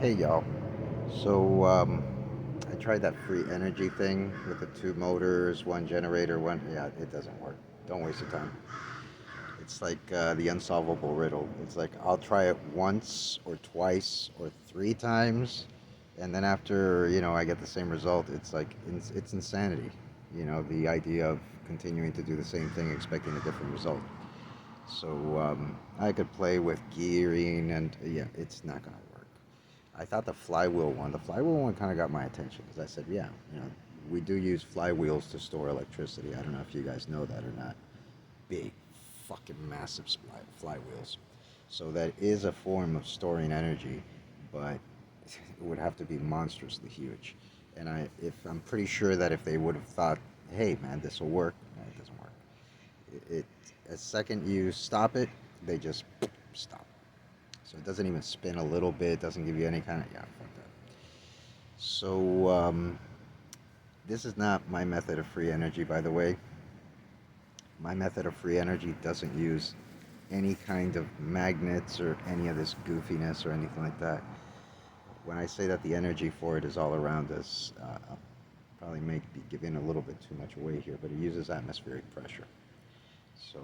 Hey y'all. So I tried that free energy thing with the two motors, one generator, one. Yeah, it doesn't work. Don't waste your time. It's like the unsolvable riddle. It's like I'll try it once or twice or three times, and then after I get the same result. It's like it's insanity. The idea of continuing to do the same thing expecting a different result. So I could play with gearing, and yeah, it's not gonna work. I thought the flywheel one kind of got my attention because I said, yeah, we do use flywheels to store electricity. I don't know if you guys know that or not. Big, fucking massive flywheels. So that is a form of storing energy, but it would have to be monstrously huge. And I'm pretty sure that if they would have thought, hey man, this will work, no, it doesn't work. It, a second you stop it, they just stop. So it doesn't even spin a little bit. Doesn't give you any kind of yeah, fuck that. So this is not my method of free energy, by the way. My method of free energy doesn't use any kind of magnets or any of this goofiness or anything like that. When I say that the energy for it is all around us, I'll probably be giving a little bit too much away here, but it uses atmospheric pressure. So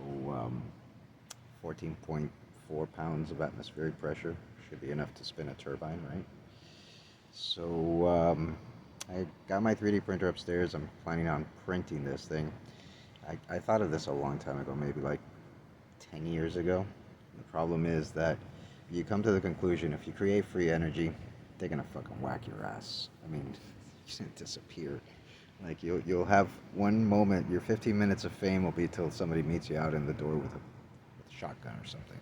14.4 pounds of atmospheric pressure should be enough to spin a turbine, right? So I got my 3D printer upstairs. I'm planning on printing this thing. I thought of this a long time ago, maybe like 10 years ago. The problem is that you come to the conclusion if you create free energy, they're gonna fucking whack your ass. I mean, you're gonna disappear. Like you'll have one moment, your 15 minutes of fame will be till somebody meets you out in the door with a shotgun or something.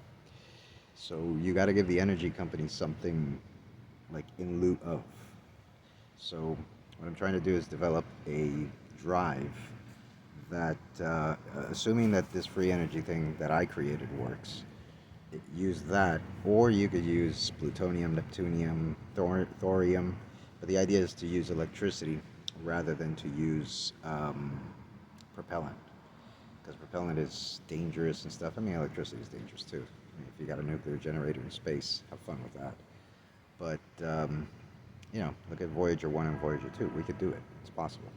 So you got to give the energy company something like in lieu of. So what I'm trying to do is develop a drive that, assuming that this free energy thing that I created works, use that, or you could use plutonium, neptunium, thorium. But the idea is to use electricity rather than to use propellant, because propellant is dangerous and stuff. I mean, electricity is dangerous too. I mean, if you got a nuclear generator in space, have fun with that. But look at Voyager 1 and Voyager 2. We could do it. It's possible.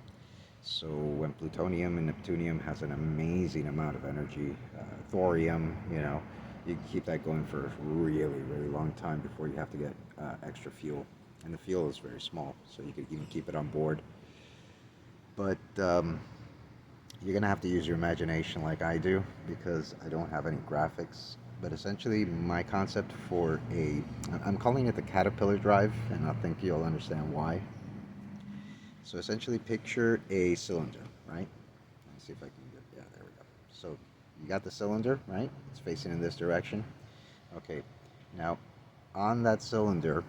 So when plutonium and neptunium has an amazing amount of energy, thorium, you can keep that going for a really, really long time before you have to get extra fuel. And the fuel is very small, so you could even keep it on board. But you're gonna have to use your imagination like I do because I don't have any graphics. But essentially, my concept for I'm calling it the caterpillar drive, and I think you'll understand why. So essentially, picture a cylinder, right? Let me see if I can get, yeah, there we go. So you got the cylinder, right? It's facing in this direction. Okay, now on that cylinder,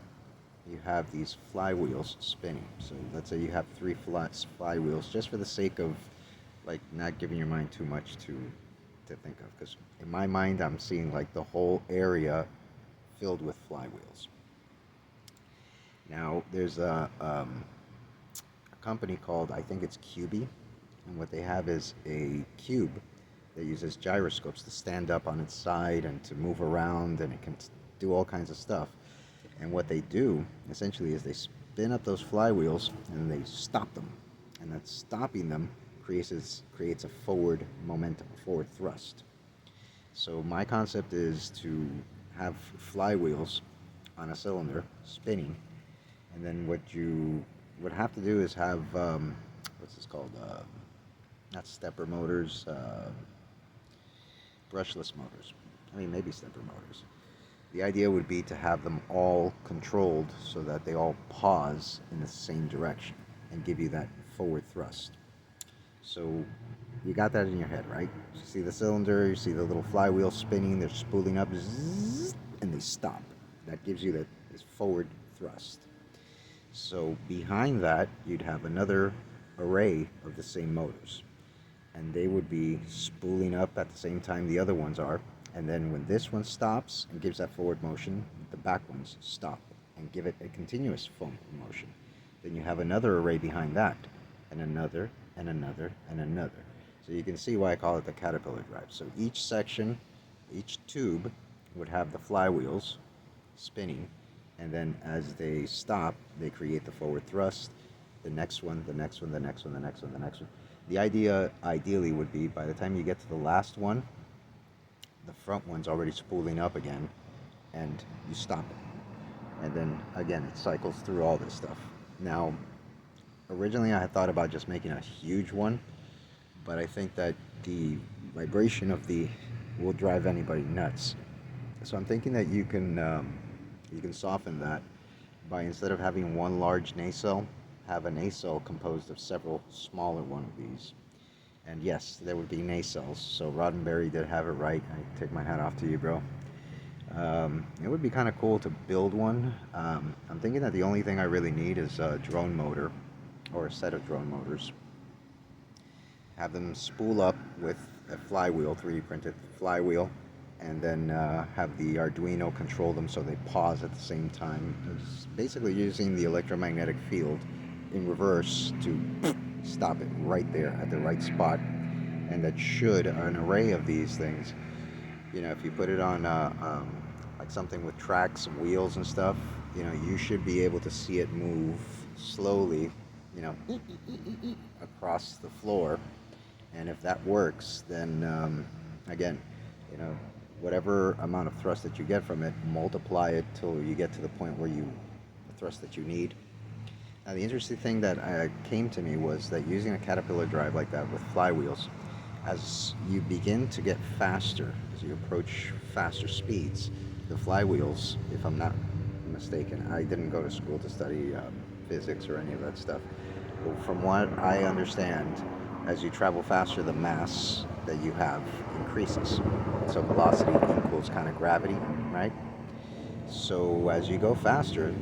you have these flywheels spinning. So let's say you have three flywheels, just for the sake of like not giving your mind too much to think of. Because in my mind, I'm seeing like the whole area filled with flywheels. Now there's a company called, I think it's QB, and what they have is a cube that uses gyroscopes to stand up on its side and to move around, and it can do all kinds of stuff. And what they do essentially is they spin up those flywheels and they stop them, and that stopping them creates a forward momentum, a forward thrust. So my concept is to have flywheels on a cylinder spinning, and then what you would have to do is have what's this called? Not stepper motors, brushless motors. I mean, maybe stepper motors. The idea would be to have them all controlled so that they all pause in the same direction and give you that forward thrust. So you got that in your head, right? You see the cylinder, you see the little flywheel spinning, they're spooling up, zzz, and they stop. That gives you that this forward thrust. So behind that, you'd have another array of the same motors, and they would be spooling up at the same time the other ones are. And then when this one stops and gives that forward motion, the back ones stop and give it a continuous forward motion. Then you have another array behind that, and another, and another, and another. So you can see why I call it the caterpillar drive. So each section, each tube would have the flywheels spinning, and then as they stop, they create the forward thrust, the next one, the next one, the next one, the next one, the next one. The idea, ideally, would be by the time you get to the last one, the front one's already spooling up again, and you stop it. And then again, it cycles through all this stuff. Now, originally I had thought about just making a huge one, but I think that the vibration of the will drive anybody nuts. So I'm thinking that you can soften that by, instead of having one large nacelle, have a nacelle composed of several smaller one of these. And yes, there would be nacelles. So Roddenberry did have it right. I take my hat off to you, bro. It would be kind of cool to build one. I'm thinking that the only thing I really need is a drone motor or a set of drone motors. Have them spool up with a flywheel, 3D printed flywheel, and then have the Arduino control them so they pause at the same time. It's basically using the electromagnetic field in reverse to stop it right there at the right spot. And that should, an array of these things, if you put it on like something with tracks and wheels and stuff, you should be able to see it move slowly, across the floor. And if that works, then again, you know, whatever amount of thrust that you get from it, multiply it till you get to the point where the thrust that you need. Now, the interesting thing that came to me was that using a Caterpillar drive like that with flywheels, as you begin to get faster, as you approach faster speeds, the flywheels, if I'm not mistaken, I didn't go to school to study physics or any of that stuff, but from what I understand, as you travel faster, the mass that you have increases. So velocity equals kind of gravity, right? So as you go faster,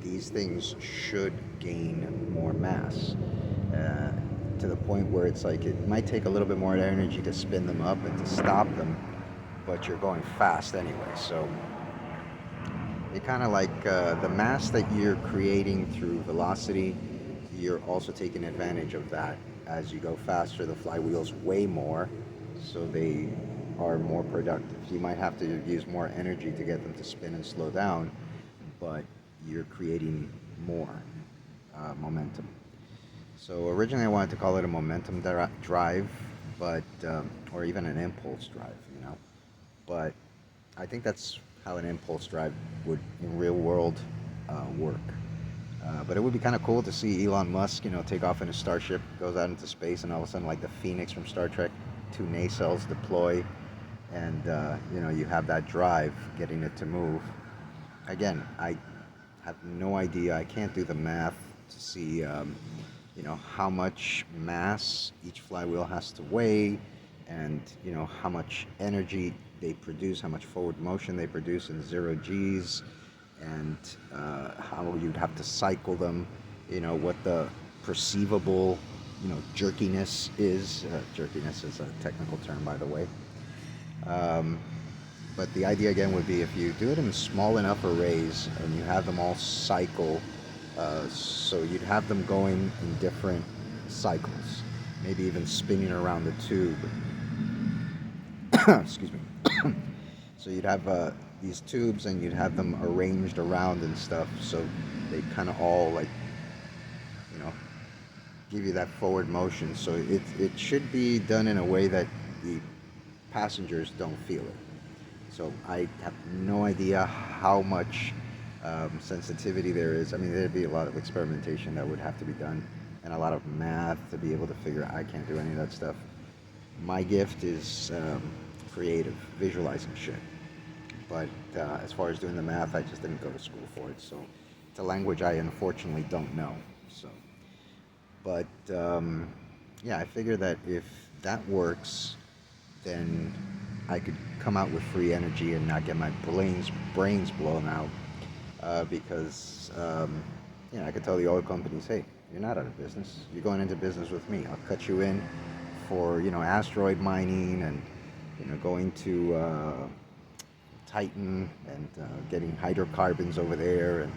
these things should gain more mass, to the point where it's like it might take a little bit more energy to spin them up and to stop them, but you're going fast anyway. So it kind of like the mass that you're creating through velocity, you're also taking advantage of that. As you go faster, the flywheels weigh more, so they are more productive. You might have to use more energy to get them to spin and slow down, but you're creating more momentum. So originally I wanted to call it a momentum drive, but or even an impulse drive, But I think that's how an impulse drive would in real world work. But it would be kind of cool to see Elon Musk, take off in a starship, goes out into space, and all of a sudden, like the Phoenix from Star Trek, 2 nacelles deploy, and you have that drive getting it to move. Again, I have no idea. I can't do the math to see, how much mass each flywheel has to weigh, and how much energy they produce, how much forward motion they produce in 0 Gs, and how you'd have to cycle them, what the perceivable, jerkiness is. Jerkiness is a technical term, by the way. But the idea again would be, if you do it in small enough arrays and you have them all cycle, so you'd have them going in different cycles, maybe even spinning around the tube. Excuse me. So you'd have these tubes, and you'd have them arranged around and stuff, so they kind of all give you that forward motion. So it should be done in a way that the passengers don't feel it. So I have no idea how much sensitivity there is. I mean, there'd be a lot of experimentation that would have to be done, and a lot of math to be able to figure out. I can't do any of that stuff. My gift is creative, visualizing shit. But as far as doing the math, I just didn't go to school for it. So it's a language I unfortunately don't know. So, but yeah, I figure that if that works, then I could come out with free energy and not get my brains blown out. Because I could tell the oil companies, hey, you're not out of business. You're going into business with me. I'll cut you in for asteroid mining, and going to Titan, and getting hydrocarbons over there,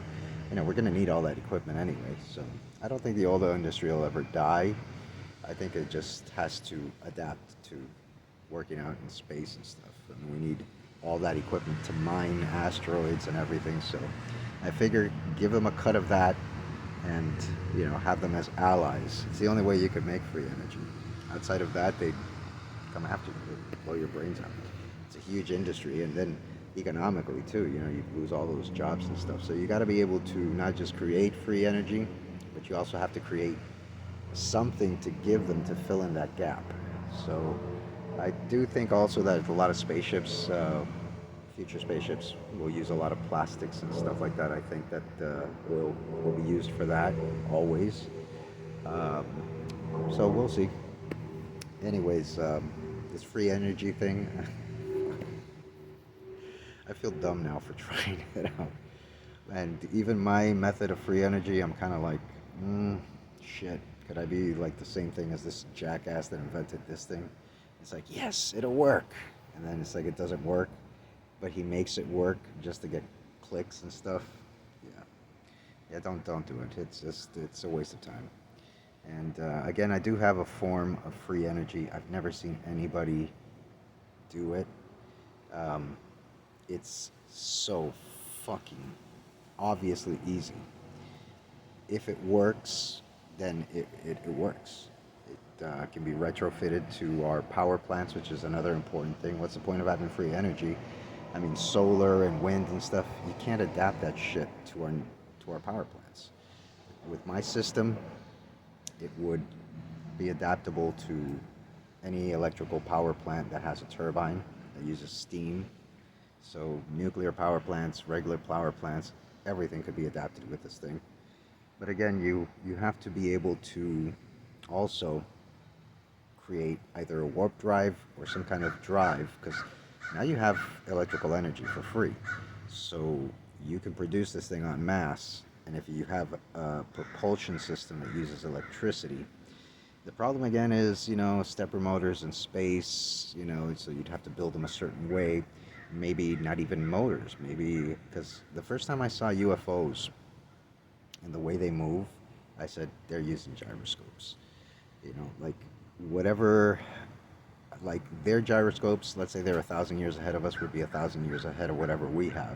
and we're going to need all that equipment anyway. So I don't think the oil industry will ever die. I think it just has to adapt to working out in space and stuff. And we need all that equipment to mine asteroids and everything. So I figure give them a cut of that and, have them as allies. It's the only way you could make free energy. Outside of that, they'd come after you, they'd blow your brains out. It's a huge industry, and then economically too, you lose all those jobs and stuff. So you got to be able to not just create free energy, but you also have to create something to give them to fill in that gap. So I do think also that a lot of spaceships, future spaceships, will use a lot of plastics and stuff like that. I think that will be used for that always. Um, so we'll see. Anyways, this free energy thing, I feel dumb now for trying it out. And even my method of free energy, I'm kind of like, shit, could I be like the same thing as this jackass that invented this thing? It's like, yes, it'll work. And then it's like, it doesn't work, but he makes it work just to get clicks and stuff. Yeah. Yeah, don't do it. It's a waste of time. And again, I do have a form of free energy. I've never seen anybody do it. Um, it's so fucking obviously easy. If it works, then it works. It can be retrofitted to our power plants, which is another important thing. What's the point of having free energy? I mean, solar and wind and stuff, you can't adapt that shit to our power plants. With my system, it would be adaptable to any electrical power plant that has a turbine that uses steam. So nuclear power plants, regular power plants, everything could be adapted with this thing. But again, you have to be able to also create either a warp drive or some kind of drive, because now you have electrical energy for free. So you can produce this thing en masse, and if you have a propulsion system that uses electricity, the problem again is, stepper motors in space, so you'd have to build them a certain way. Maybe not even motors, maybe, because the first time I saw UFOs and the way they move, I said, they're using gyroscopes. Like whatever, like their gyroscopes, let's say they're 1,000 years ahead of us, would be 1,000 years ahead of whatever we have.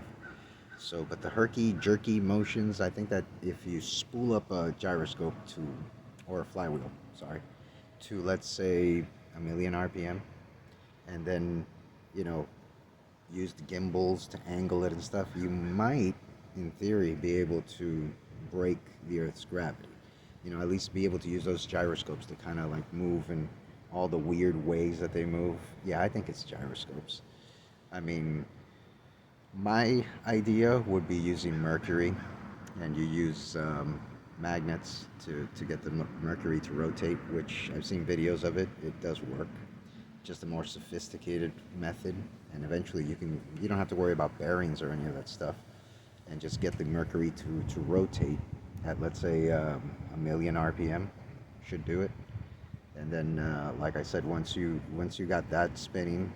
So, but the herky jerky motions, I think that if you spool up a gyroscope or a flywheel, sorry, to let's say 1,000,000 RPM, and then, you know, use the gimbals to angle it and stuff, you might, in theory, be able to break the Earth's gravity. At least be able to use those gyroscopes to kind of like move in all the weird ways that they move. Yeah, I think it's gyroscopes. I mean, my idea would be using mercury, and you use magnets to get the mercury to rotate, which I've seen videos of it. It does work. Just a more sophisticated method, and eventually you don't have to worry about bearings or any of that stuff, and just get the mercury to rotate at, let's say, 1,000,000 RPM should do it. And then, like I said, once you got that spinning,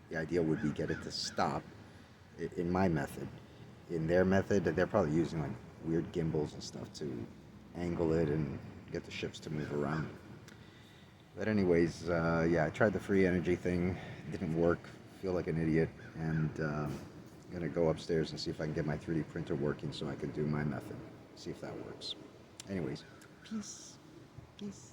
the idea would be get it to stop. In my method, in their method, they're probably using like weird gimbals and stuff to angle it and get the ships to move around. But anyways, yeah, I tried the free energy thing. It didn't work. Feel like an idiot, and I'm gonna go upstairs and see if I can get my 3D printer working so I can do my method. See if that works. Anyways, peace. Peace.